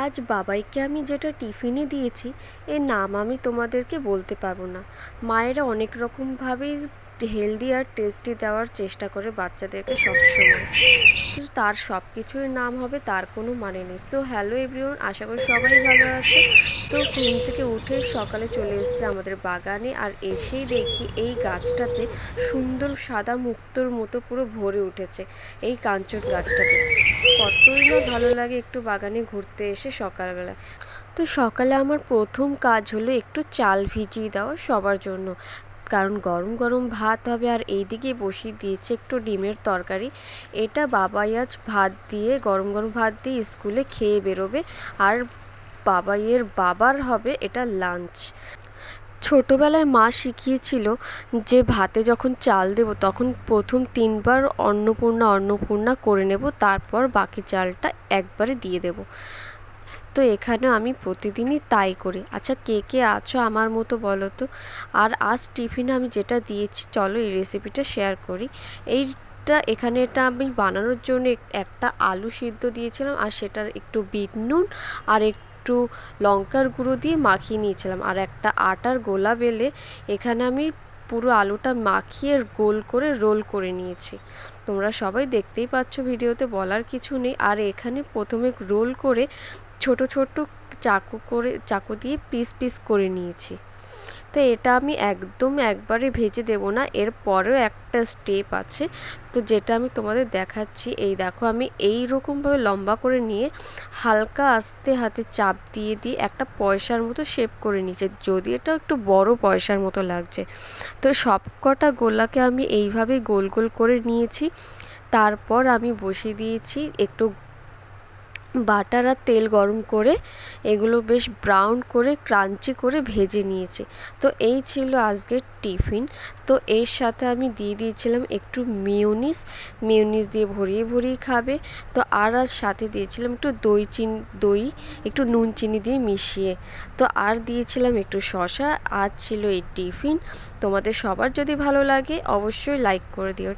আজ বাবাইকে আমি যেটা টিফিনে দিয়েছি এর নাম আমি তোমাদেরকে বলতে পারবো না। মায়েরা অনেক রকমভাবেই হেলদি আর টেস্টি দেওয়ার চেষ্টা করে বাচ্চাদেরকে সবসময়, কিন্তু তার সব কিছুর নাম হবে তার কোনো মানে নেই। সো হ্যালো এভরিওয়ান, আশা করি সবাই ভালো আছে। তো ঘুম থেকে উঠে সকালে চলে এসেছে আমাদের বাগানে, আর এসেই দেখি এই গাছটাতে সুন্দর সাদা মুক্তোর মতো পুরো ভরে উঠেছে এই কাঞ্চন গাছটাতে। কতই না ভালো লাগে একটু বাগানে ঘুরতে এসে সকালবেলা। তো সকালে আমার প্রথম কাজ হলো একটু চাল ভিজিয়ে দেওয়া সবার জন্য, কারণ গরম গরম ভাত হবে। আর এইদিকে বসিয়ে দিয়েছে একটু ডিমের তরকারি। এটা বাবাই আজ ভাত দিয়ে, গরম গরম ভাত দিয়ে স্কুলে খেয়ে বেরোবে। আর বাবাইয়ের বাবার হবে এটা লাঞ্চ। ছোটবেলায় মা শিখিয়েছিল যে ভাতে যখন চাল দেব তখন প্রথম 3বার অন্নপূর্ণা অন্নপূর্ণা করে নেব, তারপর বাকি চালটা একবারে দিয়ে দেব। তো এখানে আমি প্রতিদিনই তাই করি। আচ্ছা, কে কে আছো আমার মতো বলো তো। আর আজ টিফিনে আমি যেটা দিয়েছি, চলো এই রেসিপিটা শেয়ার করি। এখানে এটা আমি বানানোর জন্য একটা আলু সিদ্ধ দিয়েছিলাম, আর সেটা একটু বিট নুন আর একটু লঙ্কার গুঁড়ো দিয়ে মাখিয়ে নিয়েছিলাম। আর একটা আটার গোলা বেলে এখানে আমি পুরো আলুটা মাখিয়ে গোল করে রোল করে নিয়েছি। তোমরা সবাই দেখতেই পাচ্ছ ভিডিওতে, বলার কিছু নেই। আর এখানে প্রথমে রোল করে ছোট ছোট চাকু দিয়ে পিস পিস করে নিয়েছি। তো এটা আমি একদম একবারে ভেজে দেব না, এর পরেও একটা স্টেপ আছে। তো যেটা আমি তোমাদের দেখাচ্ছি, এই দেখো আমি এই রকমভাবে লম্বা করে নিয়ে হালকা আস্তে হাতে চাপ দিয়ে দিয়ে একটা পয়সার মতো শেপ করে নিয়েছি, যদি এটা একটু বড় পয়সার মতো লাগছে। তো সবকটা গোলাকে আমি এইভাবে গোল গোল করে নিয়েছি। তারপর আমি বসিয়ে দিয়েছি একটু বাটার আর তেল গরম করে, এগুলো বেশ ব্রাউন করে ক্রাঞ্চি করে ভেজে নিয়েছি। তো এই ছিল আজকের টিফিন। তো এর সাথে আমি দিয়ে দিয়েছিলাম একটু মেয়োনিজ দিয়ে ভরিয়ে ভরিয়ে খাবে। তো আর সাথে দিয়েছিলাম একটু দই একটু নুন চিনি দিয়ে মিশিয়ে। তো আর দিয়েছিলাম একটু শসা। আজ ছিল এই টিফিন। তোমাদের সবার যদি ভালো লাগে অবশ্যই লাইক করে দিও।